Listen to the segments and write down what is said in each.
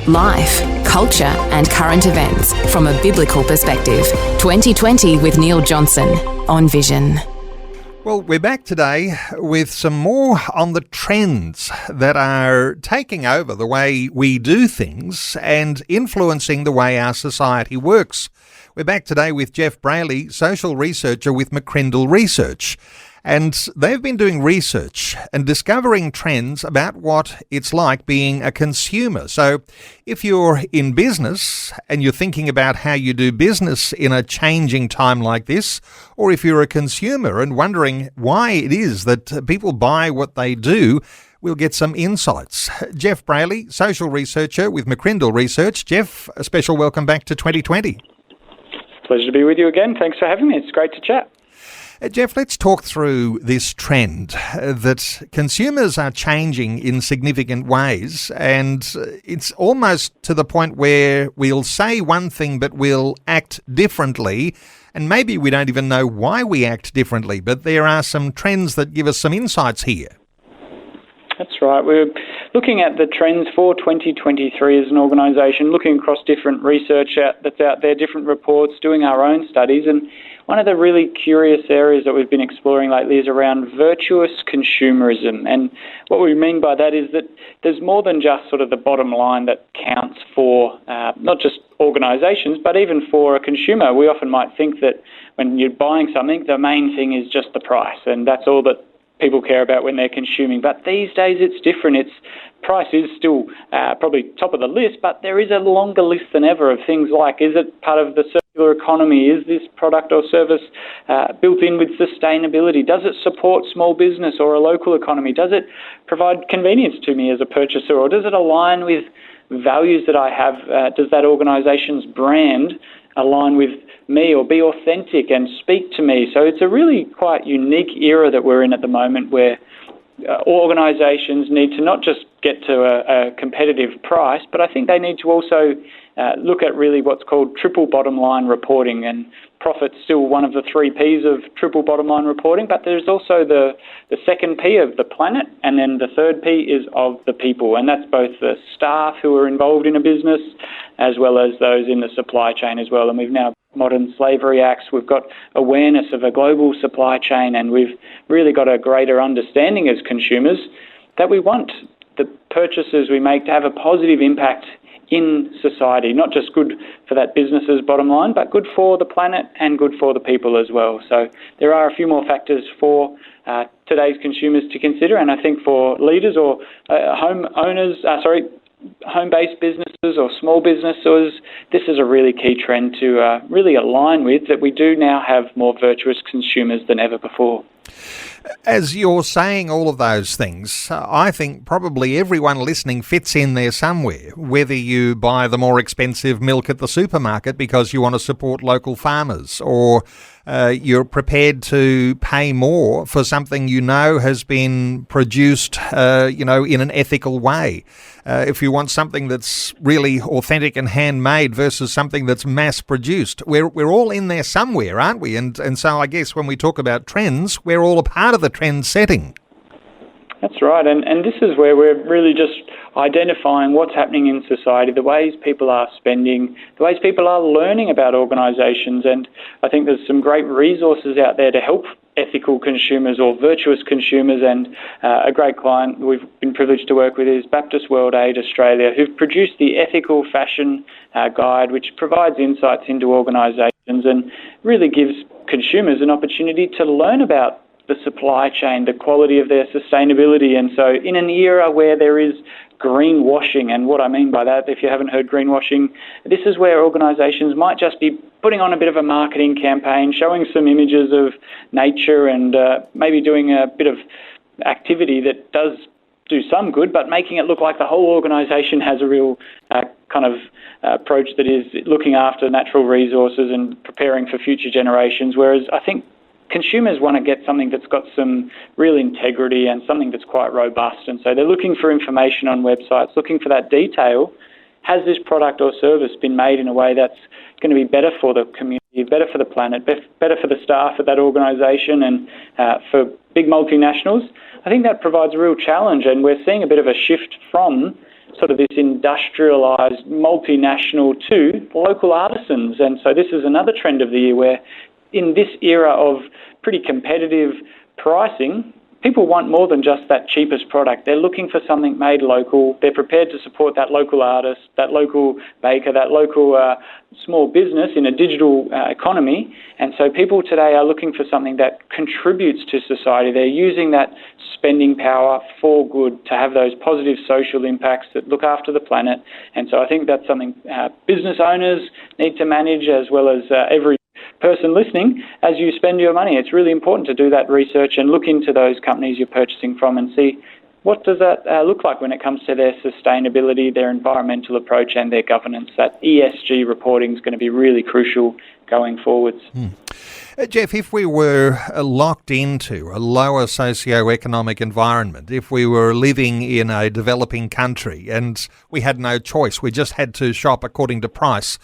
Life, culture and current events from a biblical perspective. 2020 with Neil Johnson on Vision. Well, we're back today with some more on the trends that are taking over the way we do things and influencing the way our society works. We're back today with Geoff Brailey, social researcher with MCCRINDLE Research. And they've been doing research and discovering trends about what it's like being a consumer. So if you're in business and you're thinking about how you do business in a changing time like this, or if you're a consumer and wondering why it is that people buy what they do, we'll get some insights. Geoff Brailey, social researcher with MCCRINDLE Research. Geoff, a special welcome back to 2020. Pleasure to be with you again. Thanks for having me. It's great to chat. Geoff, let's talk through this trend that consumers are changing in significant ways, and it's almost to the point where we'll say one thing but we'll act differently, and maybe we don't even know why we act differently, but there are some trends that give us some insights here. That's right. We're looking at the trends for 2023 as an organisation, looking across different research that's out there, different reports, doing our own studies. And one of the really curious areas that we've been exploring lately is around virtuous consumerism. And what we mean by that is that there's more than just sort of the bottom line that counts for not just organisations, but even for a consumer. We often might think that when you're buying something, the main thing is just the price, and that's all that people care about when they're consuming. But these days it's different. Price is still probably top of the list, but there is a longer list than ever of things like, is it part of the circular economy? Is this product or service built in with sustainability? Does it support small business or a local economy? Does it provide convenience to me as a purchaser, or does it align with values that I have? Does that organisation's brand align with me or be authentic and speak to me? So it's a really quite unique era that we're in at the moment, where organisations need to not just get to a competitive price, but I think they need to also look at really what's called triple bottom line reporting. And profit's still one of the 3 Ps of triple bottom line reporting, but there's also the second P of the planet, and then the third P is of the people, and that's both the staff who are involved in a business as well as those in the supply chain as well. And we've now modern slavery acts, we've got awareness of a global supply chain, and we've really got a greater understanding as consumers that we want the purchases we make to have a positive impact in society, not just good for that business's bottom line, but good for the planet and good for the people as well. So there are a few more factors for today's consumers to consider, and I think for leaders or home-based businesses or small businesses, this is a really key trend to really align with, that we do now have more virtuous consumers than ever before. As you're saying all of those things, I think probably everyone listening fits in there somewhere, whether you buy the more expensive milk at the supermarket because you want to support local farmers, or you're prepared to pay more for something you know has been produced, in an ethical way. If you want something that's really authentic and handmade versus something that's mass-produced, we're all in there somewhere, aren't we? And so I guess when we talk about trends, we're all a part of the trend setting. That's right, and this is where we're really just identifying what's happening in society, the ways people are spending, the ways people are learning about organisations, and I think there's some great resources out there to help ethical consumers or virtuous consumers, and a great client we've been privileged to work with is Baptist World Aid Australia, who've produced the Ethical Fashion Guide, which provides insights into organisations and really gives consumers an opportunity to learn about the supply chain, the quality of their sustainability. And so in an era where there is greenwashing, and what I mean by that, if you haven't heard greenwashing, this is where organisations might just be putting on a bit of a marketing campaign, showing some images of nature and maybe doing a bit of activity that does do some good, but making it look like the whole organisation has a real kind of approach that is looking after natural resources and preparing for future generations, whereas I think consumers want to get something that's got some real integrity and something that's quite robust. And so they're looking for information on websites, looking for that detail. Has this product or service been made in a way that's going to be better for the community, better for the planet, better for the staff at that organisation, and for big multinationals? I think that provides a real challenge, and we're seeing a bit of a shift from sort of this industrialised multinational to local artisans. And so this is another trend of the year where in this era of pretty competitive pricing, people want more than just that cheapest product. They're looking for something made local. They're prepared to support that local artist, that local baker, that local small business in a digital economy. And so people today are looking for something that contributes to society. They're using that spending power for good to have those positive social impacts that look after the planet. And so I think that's something business owners need to manage, as well as every person listening. As you spend your money, it's really important to do that research and look into those companies you're purchasing from and see what does that look like when it comes to their sustainability, their environmental approach and their governance. That ESG reporting is going to be really crucial going forwards. Geoff, if we were locked into a lower socio-economic environment, if we were living in a developing country and we had no choice, we just had to shop according to price,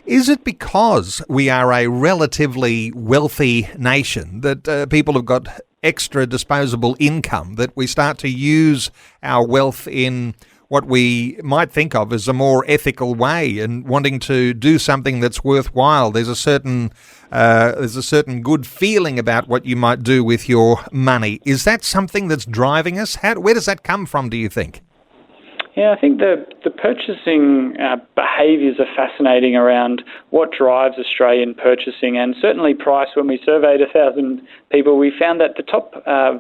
is it because we are a relatively wealthy nation that people have got extra disposable income that we start to use our wealth in what we might think of as a more ethical way and wanting to do something that's worthwhile? There's a certain good feeling about what you might do with your money. Is that something that's driving us? Where does that come from, do you think? Yeah, I think the purchasing behaviours are fascinating around what drives Australian purchasing, and certainly price. When we surveyed 1,000 people, we found that the top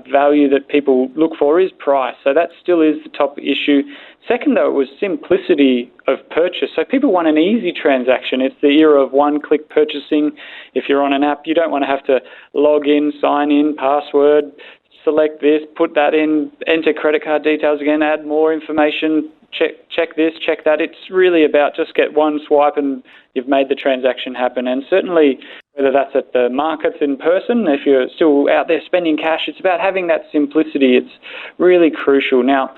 value that people look for is price. So that still is the top issue. Second, though, it was simplicity of purchase. So people want an easy transaction. It's the era of one-click purchasing. If you're on an app, you don't want to have to log in, sign in, password, select this, put that in, enter credit card details again, add more information, check this, check that. It's really about just get one swipe and you've made the transaction happen. And certainly, whether that's at the markets in person, if you're still out there spending cash, it's about having that simplicity. It's really crucial. Now,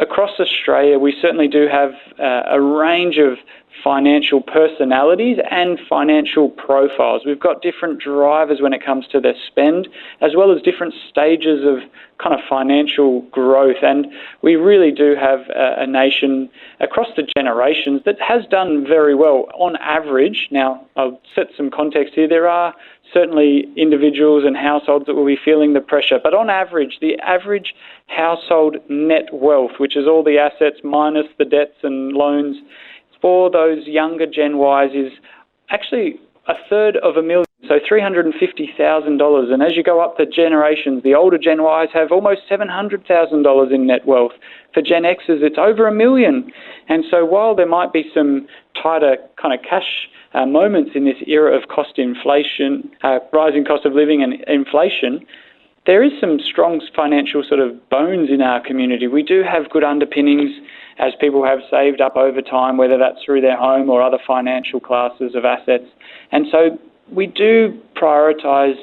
across Australia, we certainly do have a range of financial personalities and financial profiles. We've got different drivers when it comes to their spend, as well as different stages of kind of financial growth. And we really do have a nation across the generations that has done very well on average. Now, I'll set some context here. There are certainly individuals and households that will be feeling the pressure, but on average, the average household net wealth, which is all the assets minus the debts and loans, for those younger Gen Ys is actually $350,000. So $350,000. And as you go up the generations, the older Gen Ys have almost $700,000 in net wealth. For Gen Xs, it's over $1 million. And so while there might be some tighter kind of cash moments in this era of cost inflation, rising cost of living and inflation, there is some strong financial sort of bones in our community. We do have good underpinnings as people have saved up over time, whether that's through their home or other financial classes of assets. And so we do prioritise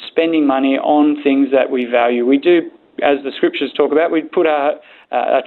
spending money on things that we value. We do, as the scriptures talk about, we put our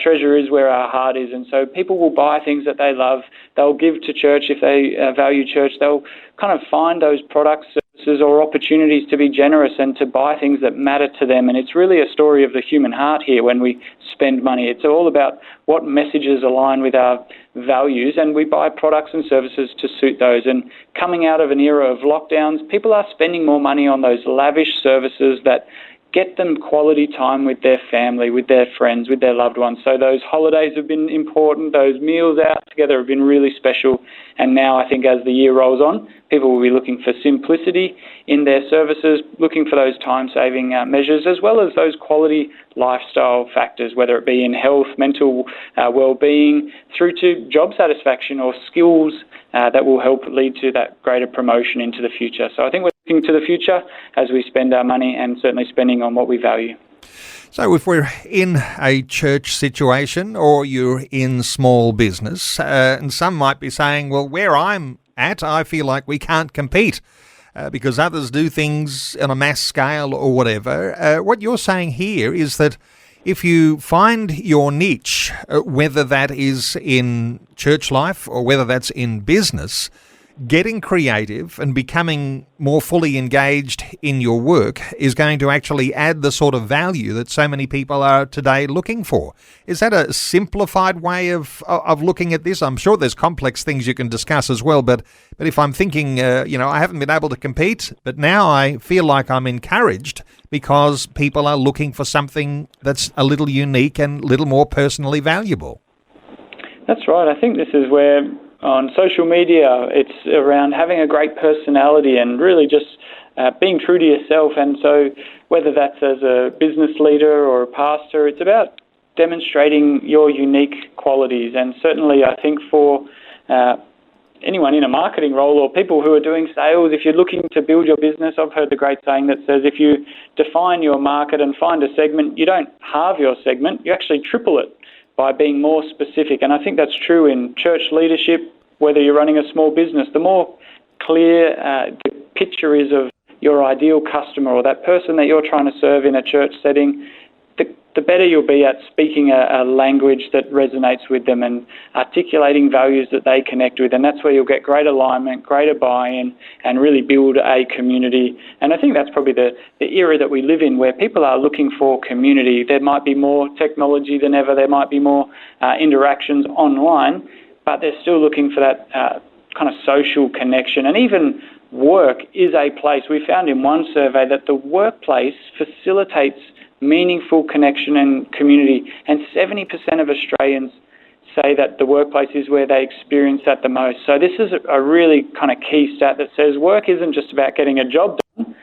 treasure is where our heart is. And so people will buy things that they love. They'll give to church if they value church. They'll kind of find those products, services or opportunities to be generous and to buy things that matter to them. And it's really a story of the human heart here when we spend money. It's all about what messages align with our values, and we buy products and services to suit those. And coming out of an era of lockdowns, people are spending more money on those lavish services that get them quality time with their family, with their friends, with their loved ones. So those holidays have been important. Those meals out together have been really special. And now I think as the year rolls on, people will be looking for simplicity in their services, looking for those time-saving measures, as well as those quality lifestyle factors, whether it be in health, mental well-being, through to job satisfaction or skills that will help lead to that greater promotion into the future. So I think we're looking to the future as we spend our money, and certainly spending on what we value. So if we're in a church situation or you're in small business, and some might be saying, well, where I'm at, I feel like we can't compete because others do things on a mass scale or whatever. What you're saying here is that if you find your niche, whether that is in church life or whether that's in business, getting creative and becoming more fully engaged in your work is going to actually add the sort of value that so many people are today looking for. Is that a simplified way of looking at this? I'm sure there's complex things you can discuss as well, but if I'm thinking, I haven't been able to compete, but now I feel like I'm encouraged because people are looking for something that's a little unique and a little more personally valuable. That's right. I think this is where on social media it's around having a great personality and really just being true to yourself. And so whether that's as a business leader or a pastor, it's about demonstrating your unique qualities. And certainly I think for anyone in a marketing role or people who are doing sales, if you're looking to build your business, I've heard the great saying that says if you define your market and find a segment, you don't halve your segment, you actually triple it by being more specific. And I think that's true in church leadership, whether you're running a small business. The more clear the picture is of your ideal customer or that person that you're trying to serve in a church setting, the better you'll be at speaking a language that resonates with them and articulating values that they connect with. And that's where you'll get great alignment, greater buy-in, and really build a community. And I think that's probably the era that we live in, where people are looking for community. There might be more technology than ever. There might be more interactions online, but they're still looking for that kind of social connection. And even work is a place. We found in one survey that the workplace facilitates meaningful connection and community, and 70% of Australians say that the workplace is where they experience that the most. So this is a really kind of key stat that says work isn't just about getting a job done.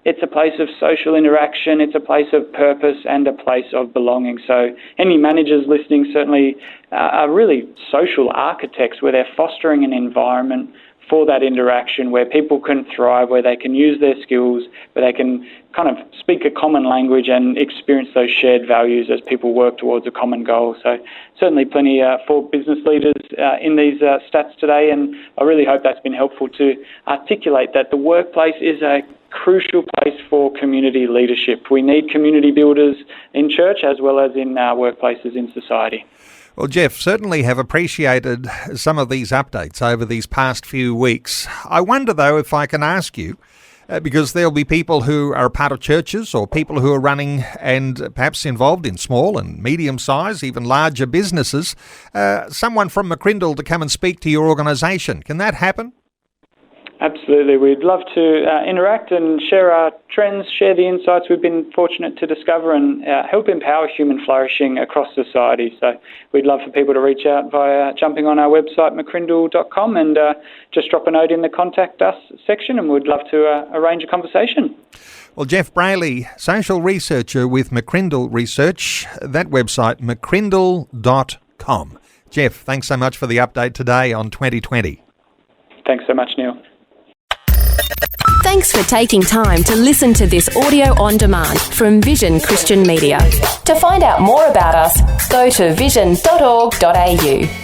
It's a place of social interaction, it's a place of purpose and a place of belonging. So any managers listening certainly are really social architects, where they're fostering an environment for that interaction where people can thrive, where they can use their skills, where they can kind of speak a common language and experience those shared values as people work towards a common goal. So certainly plenty for business leaders in these stats today, and I really hope that's been helpful to articulate that the workplace is a crucial place for community leadership. We need community builders in church as well as in workplaces in society. Well, Geoff, certainly have appreciated some of these updates over these past few weeks. I wonder, though, if I can ask you, because there'll be people who are part of churches or people who are running and perhaps involved in small and medium-sized, even larger businesses, someone from MCCRINDLE to come and speak to your organisation. Can that happen? Absolutely. We'd love to interact and share our trends, share the insights we've been fortunate to discover, and help empower human flourishing across society. So we'd love for people to reach out via jumping on our website, mccrindle.com, and just drop a note in the Contact Us section, and we'd love to arrange a conversation. Well, Geoff Brailey, social researcher with McCrindle Research, that website, mccrindle.com. Geoff, thanks so much for the update today on 2020. Thanks so much, Neil. Thanks for taking time to listen to this audio on demand from Vision Christian Media. To find out more about us, go to vision.org.au.